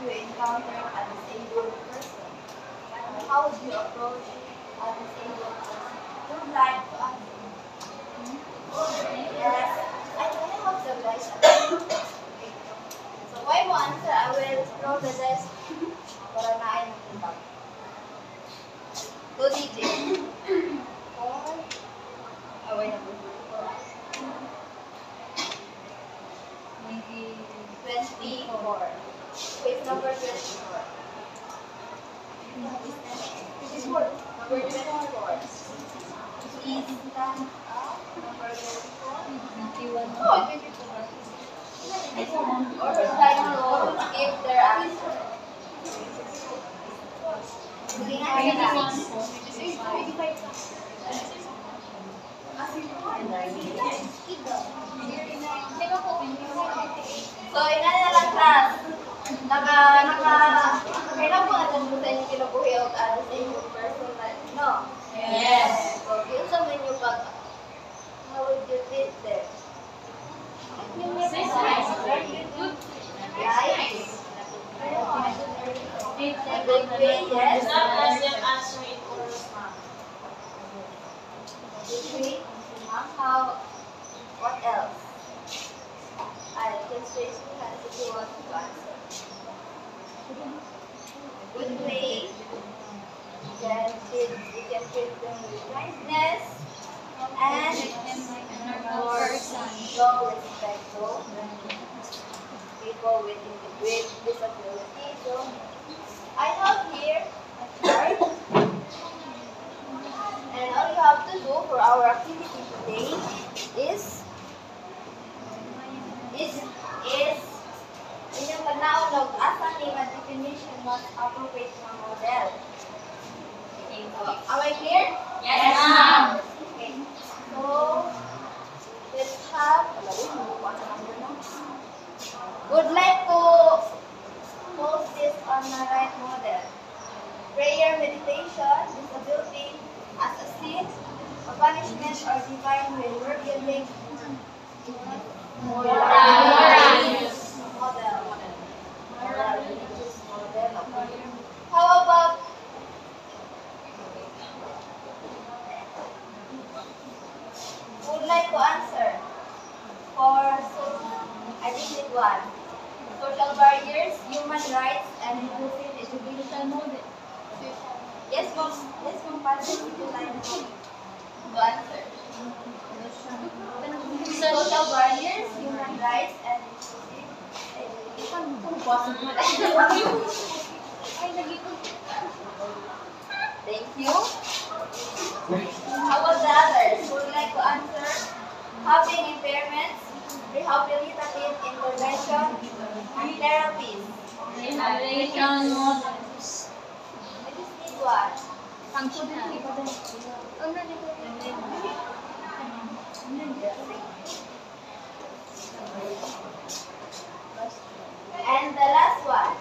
you encounter a disabled person? How would you approach a disabled person? Who would like to answer? Yes. I really hope the guys are. So why mo answer? I will throw the dice para na ay nakita. 2 digits. Away na po. Maybe 24. Page number 24. Number 24. Please stand up. Number 24. 21. Oh, 24. Or try to give their answer. Sige nga sila. So, ina na lang class. Kailan po natin po sa inyo kinubuhi o disabled person na, no? Yes. So, yun sa menu pag, how would you treat them? Right? A good way, yes. Good way. How, what else? I can raise your hands if you want to answer. Good way. You can treat them with kindness and more show respect to people with disability. So I have here a chart, and all you have to do for our activity today is inyong pagnaulog asa ni nga definition ng appropriate na model. Okay, so, am I clear? Yes, ma'am. Okay, so let's have, would like to post this on the right model. Prayer, meditation, disability, as a sin, a punishment, or divine will, we're building moral religious model. Moral religious model. How about would like to answer for I think it one. Social barriers, human rights, and inclusive education model. Yes, ma'am. Yes, ma'am. Patrick, would you like to answer? Social barriers, human rights, and inclusive education. Thank you. How about the others? Who would like to answer? Having impairments, rehabilitative intervention, and therapies. Rehabilitation models. I just need one. Functional. And the last one.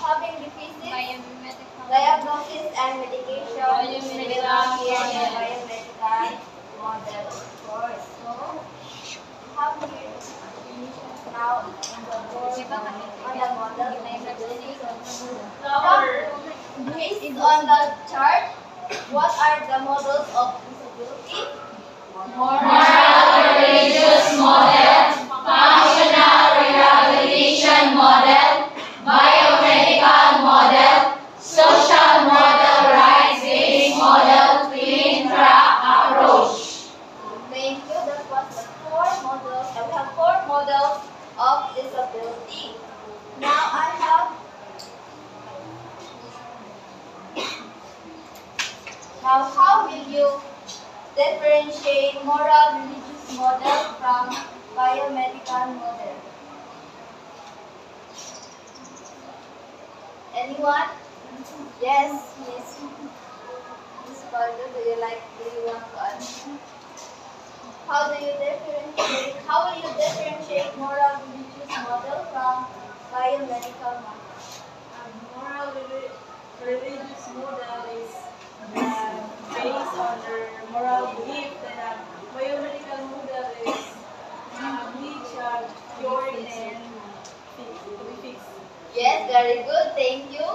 Having deficits, Biomedical. diagnosis and medication. Biomedical Here, model. biomedical model, of course. So, have here now in the board on the model. Based on the chart, what are the models of disability? Moral religious model, functional rehabilitation model, biomedical model, social model, rights-based model, twin track approach. Thank you. That was the 4 models. We have 4 models of disability. Now I have. Now, how will you differentiate moral religious model from biomedical model? Anyone? Yes, Miss. Miss Pardo, do you want to answer? How will you differentiate moral religious model from biomedical model? Moral religious model is based on their moral belief, then biomedical model is which cured and to be fixed. Very good, thank you.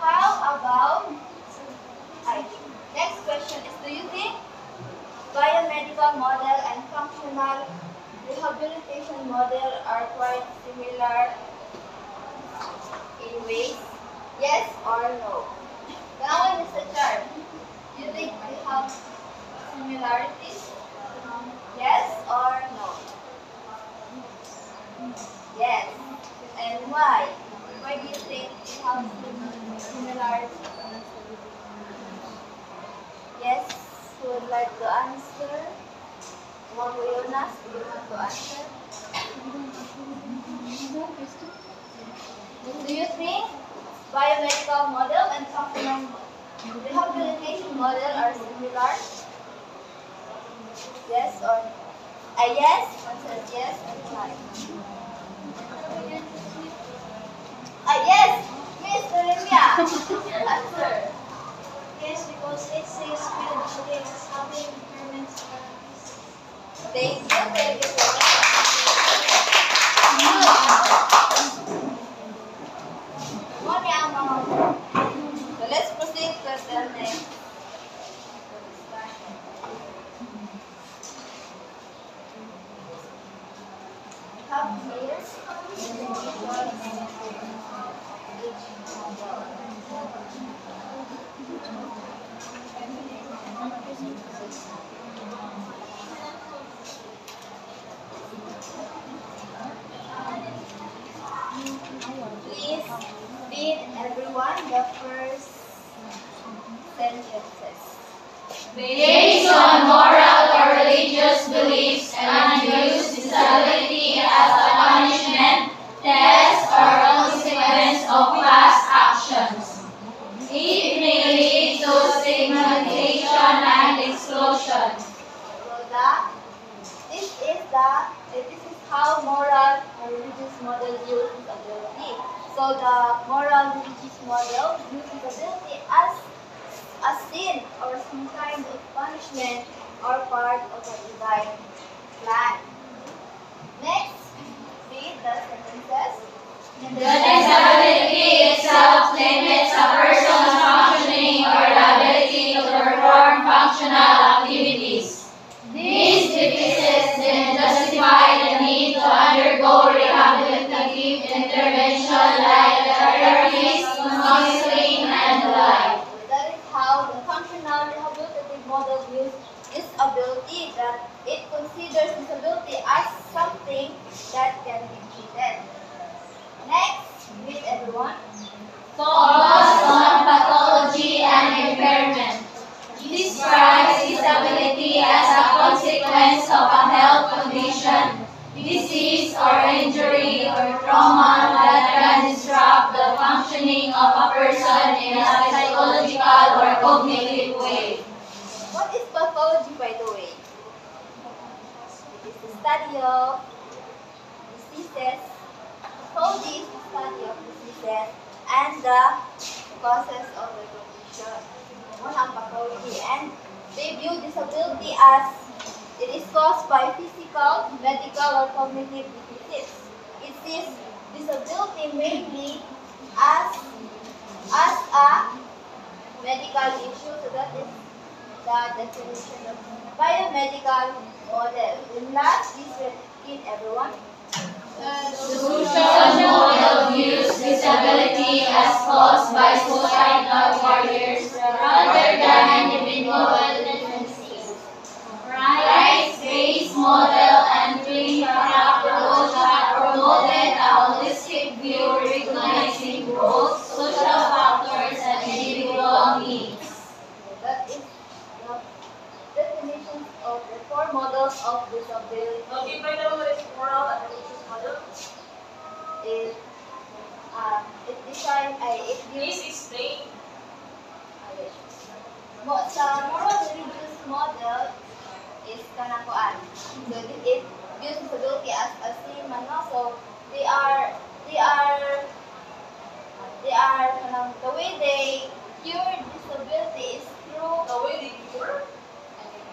How about, next question is, do you think biomedical model and functional rehabilitation model are quite similar in ways? Yes or no? Now, Mr. Char, do you think they have similarities? Yes or no? Yes. And why? Why do you think they have similarities? Yes, who would like to answer? Ma'am Jonas, would you like to answer? Do you think biomedical model and functional rehabilitation model are similar? Yes or no? Yes, one says yes and try. Yes, Miss Olivia. Answer. Yes, because it says with its having permanent Thank you so much. Muna ang mga. So let's proceed to the next. Have here please read everyone the first sentences. Based on moral or religious beliefs and use disability as a punishment, test, or consequence of past actions. It may lead to stigmatization and exclusion. So this is how moral or religious model views disability. So the moral religious model views disability as a sin or some kind of punishment or part of a divine plan. Next, read the sentences. The disability itself limits a person's functioning or ability to perform functional activities. These deficits then justify the need to undergo rehabilitative intervention like therapies, counseling, and the like. That is how the functional rehabilitative model views disability, that it considers disability as something that can be treated. Next, read everyone. Focus on pathology and impairment. Describes disability as a consequence of a health condition, disease or injury or trauma that can disrupt the functioning of a person in a psychological or cognitive way. What is pathology, by the way? It is the study of diseases. Pathology is the study of diseases and the causes of the condition. One ang pathology, and they view disability as it is caused by physical, medical, or cognitive deficits. It sees disability mainly as a medical issue. So that is the definition of biomedical model. In last, please read everyone. The social model views disability as caused by societal barriers rather than individual tendencies. Rights-based model and twin approach have promoted a holistic view recognizing both social factors and individual needs. That is the definitions of the four models of disability. Okay, by the way, it's moral and religious model. It Please explain. Sa moral religious model is kanakuan. So it views disability as a sin man, no? So they are the way they cure disability is through The way they cure,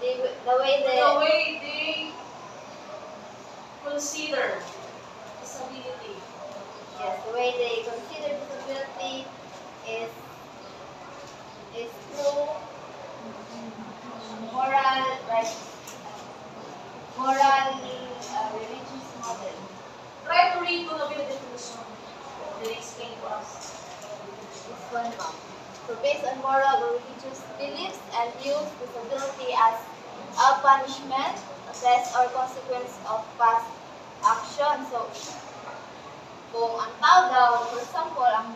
the way the way they consider disability. yes, the way they consider model. Try to read to the definition. Then explain to us. This one, ma'am. So based on moral or religious beliefs and use disability as a punishment, a test, or consequence of past action. So, kung ang tao daw, for example, ang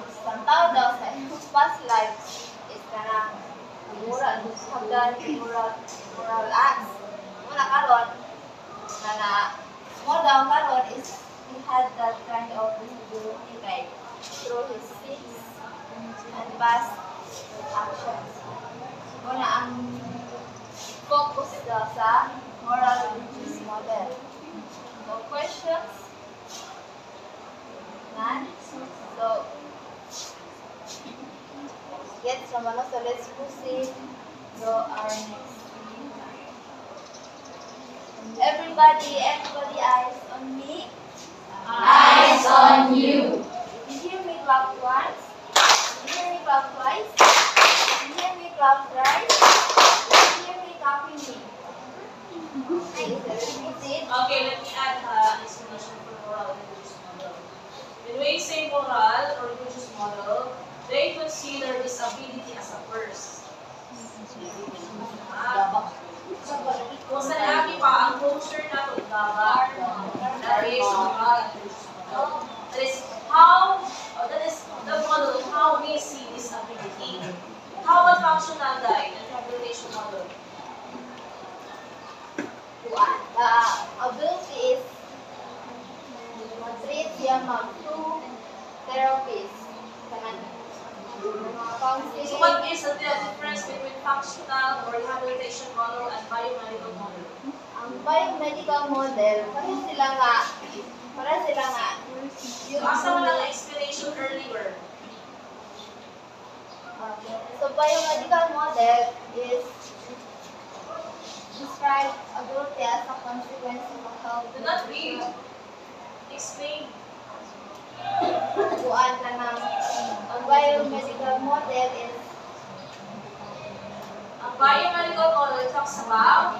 isang tao daw sa iyong past lives is kanang moral, hagdan, moral acts. Muna karon, mo daw karon is he had that kind of disability like through his sins and past actions. Muna ang focus daw sa moral religious model. So questions? None? So, get some ano, so let's proceed to our next. Everybody eyes on me. Eyes on you. Did you hear me clap once? Did you hear me clap twice? Did you hear me clap thrice? Did you hear me clapping me? Repeat it. Okay, let me add explanation for moral and religious model. When we say moral or religious model, they consider disability as a first. Kung sa lagi pa, ang closer na to gaba, that is moral and religious model. That is the model of how we see disability. How about functional guide and rehabilitation model? The ability is treat siya through therapies. So what is the difference between functional or rehabilitation model and biomedical model? Ang biomedical model, para sila nga, So asa mo lang explanation earlier. So biomedical model is describe ability as a consequence of a health. Do not read. Explain. Buwan ka ng ang biomedical model is Ang biomedical model talks about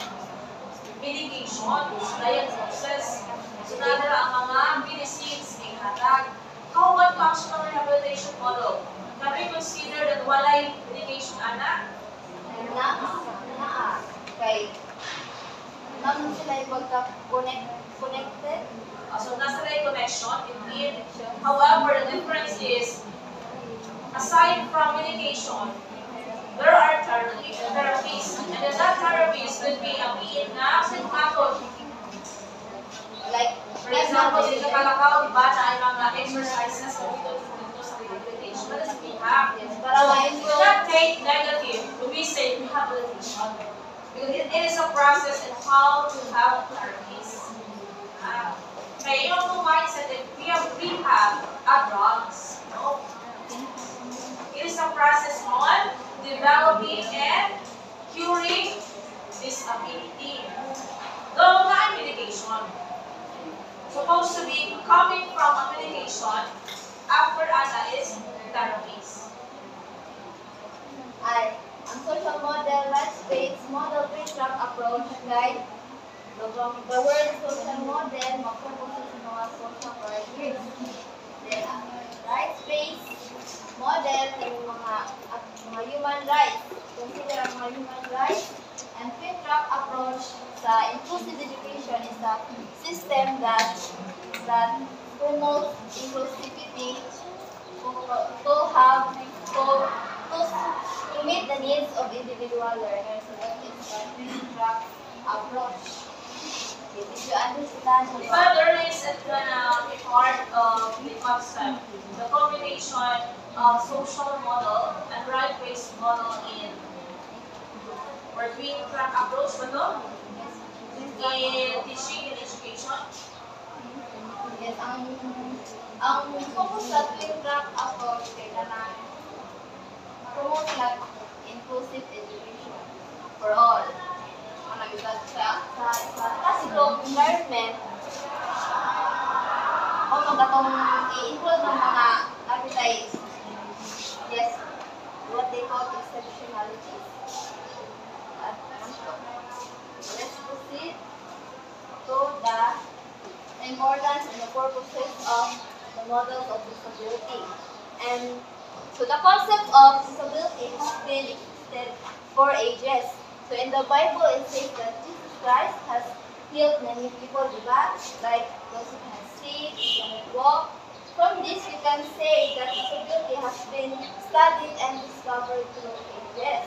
medication, diagnosis, so nadala ang mga medicines may hatag. How about functional rehabilitation model? Can we consider that walay medication ana? na kay naman sila yung connected. So nasa na yung connection between. However, the difference is, aside from medication, there are therapies. And then that therapies could be a mean na method. Like, For example, sa kalakaw, diba, na ay mga exercises na dito sa rehabilitation. That is rehab. para So, ma-improve. do not take negative when we say rehabilitation. Because it is a process in how to have therapies. Kaya yung mindset that we have rehab drugs. No? It is a process on developing and curing disability. Though not medication. Supposed to be coming from a medication, after ana is therapies. Ay, ang social model, rights-based model pre-track approach guide. The word social model, mag-focus sa mga social priorities. Then, rights-based model, yung mga human rights. Consider ang mga human rights. And pre-track approach sa inclusive education is a system that promotes inclusivity to meet the needs of individual learners. So that is the pre-track approach. Okay, did you understand? Further is gonna be part of the concept, the combination of social model and right-based model in or twin-track approach ba to? In teaching and education. Yes, ang focus sa twin-track approach kay kanang promote like inclusive education for all. Sa classroom environment, o magkatong i-include ng mga nakitay, yes, what they call exceptionalities. At let's proceed to the importance and the purposes of the models of disability. And so the concept of disability has been existed for ages. So in the Bible it says that Jesus Christ has healed many people, diba? Like those who can see, who can walk. From this we can say that disability has been studied and discovered through ages.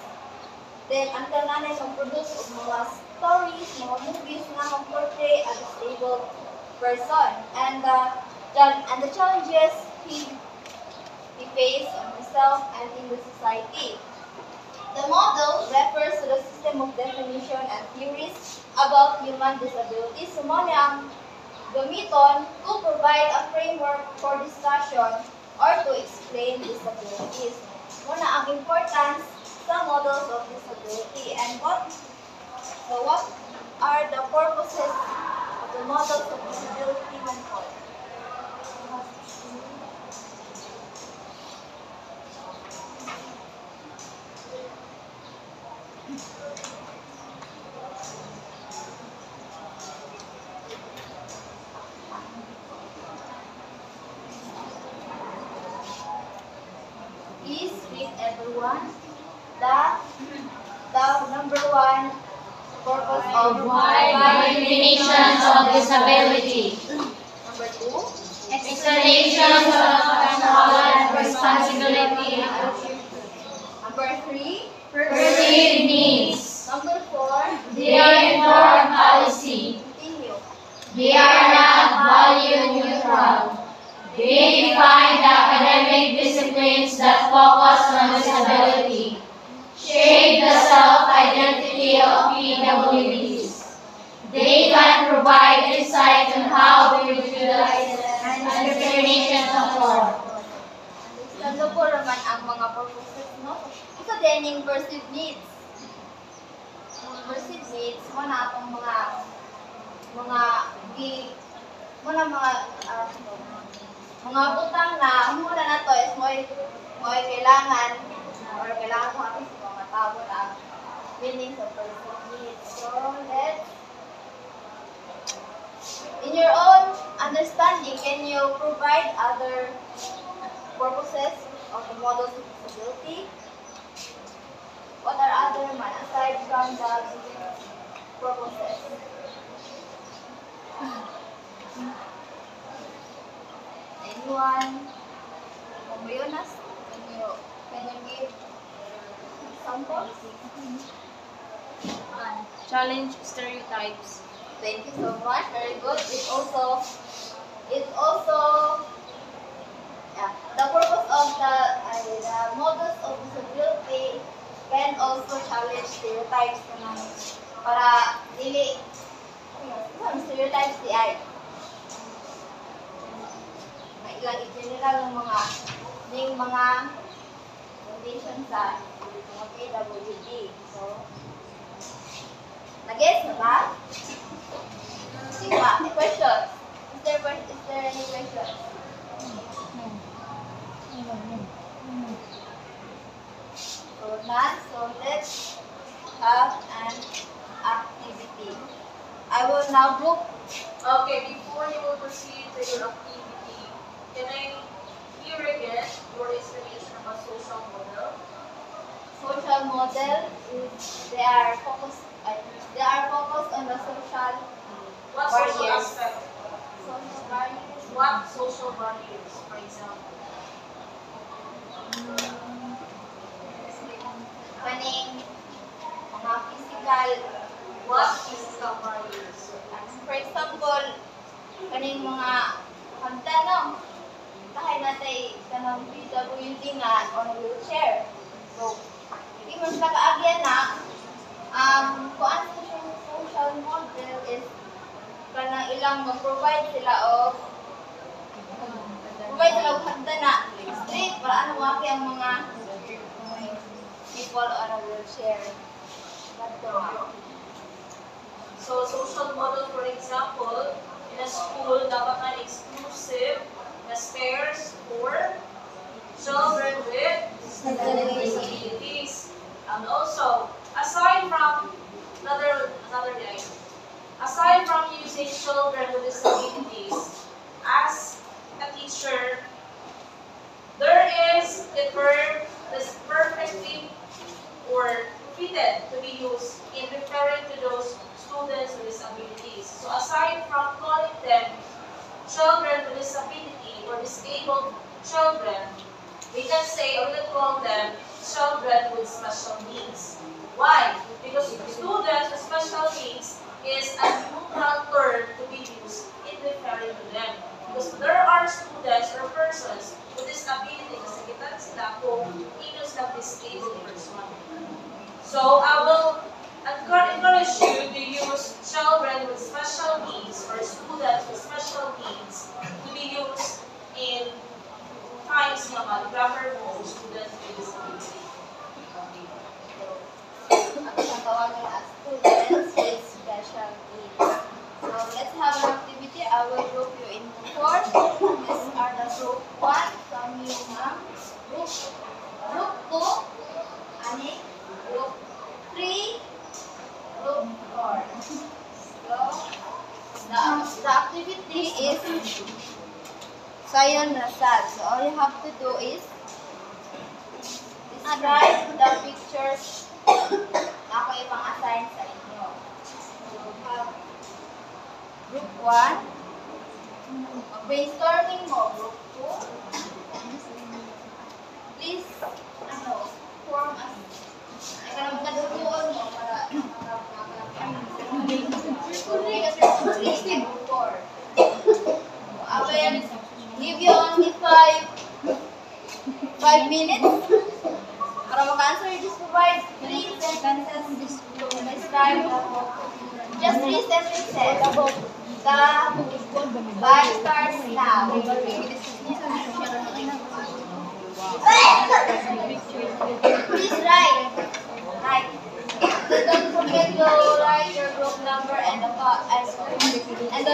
Then, until nanay mag-produce of mga stories, mga movies na mag-portray a disabled person. And the challenges he faced on himself and in the society. The model refers to the system of definition and theories about human disabilities. So, mo ang gamiton to provide a framework for discussion or to explain disabilities. Muna ang importance sa models of disability and what are the purposes of the models of disability when called? Please read everyone. The number one purpose of Wide definitions of disability. number two, Explanations of control and responsibility. number three, Perceived needs. number four, They inform policy. continue. They are not value neutral. They define the academic disciplines that focus on disability. Shape the self-identity of PWDs. They can provide insight on how we utilize and discrimination control. Understand po naman ang mga purposes, no? Isa din yung perceived needs. Perceived needs, mo na itong mga utang na muna na to is mo kailangan or kailangan ko ating sa mga tao na meaning sa perceived needs. So, in your own understanding, can you provide other purposes of the models of disability? What are other man aside from the purposes? Anyone? Jonas, can you give examples? Challenge stereotypes. Thank you so much. Very good. The purpose of the models of disability can also challenge stereotypes naman para dili stereotypes di ay ilang i-general ng mga condition sa mga PWD. So, nag-guess na ba? Diba? Questions? Is there any questions? So, none. So, let's have an activity. I will now group. Okay, before you will proceed to your activity, can I hear again your explanation about social model? Social model is they are focused on the social What social barriers. aspect? Social barriers. What social barriers, for example? Kaning mga physical. What physical barriers? For example, kaning mga pagtanong. Kahit natay kanang PWD nga on wheelchair. So, hindi mo sila kaagyan na kung ano yung social model is kanang ilang mag-provide sila og hagdan na street para ano maki ang mga people on a wheelchair. So, social model, for example, in a school, dapat na exclusive na stairs for children with disabilities. And also, aside from another guy, aside from using children with disabilities, as a teacher, there is a term that's perfectly or fitted to be used in referring to those students with disabilities. So aside from calling them children with disability or disabled children, we can say or we can call them children with special needs. Why? Because students with special needs is a neutral term to be used in referring to them. Because there are students or persons with disability na sakitan sila kung inos ng disabled person. So I will encourage you to use children with special needs or students with special needs to be used in times naman, grammar mo, students with disability. Ang tawagin as students with special needs. So let's have an activity. I will group you into 4. These are the group 1 from you, ma'am. Group 2, Ani. Group 3, group 4. So the activity is Sayan Rasad. So all you have to do is describe the pictures na ako ipang-assign sa inyo. So, have group 1, brainstorming mo, group 2. Please, form as, kaduduan mo para group 4. I will give you only 5 minutes. Para mag-answer, just provide 3 sentences to describe just 3 sentences. The bar starts now. Please write. Don't forget to write your group number and the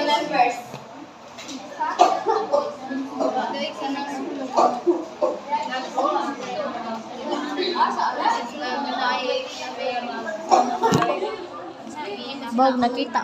members. Bog, nakita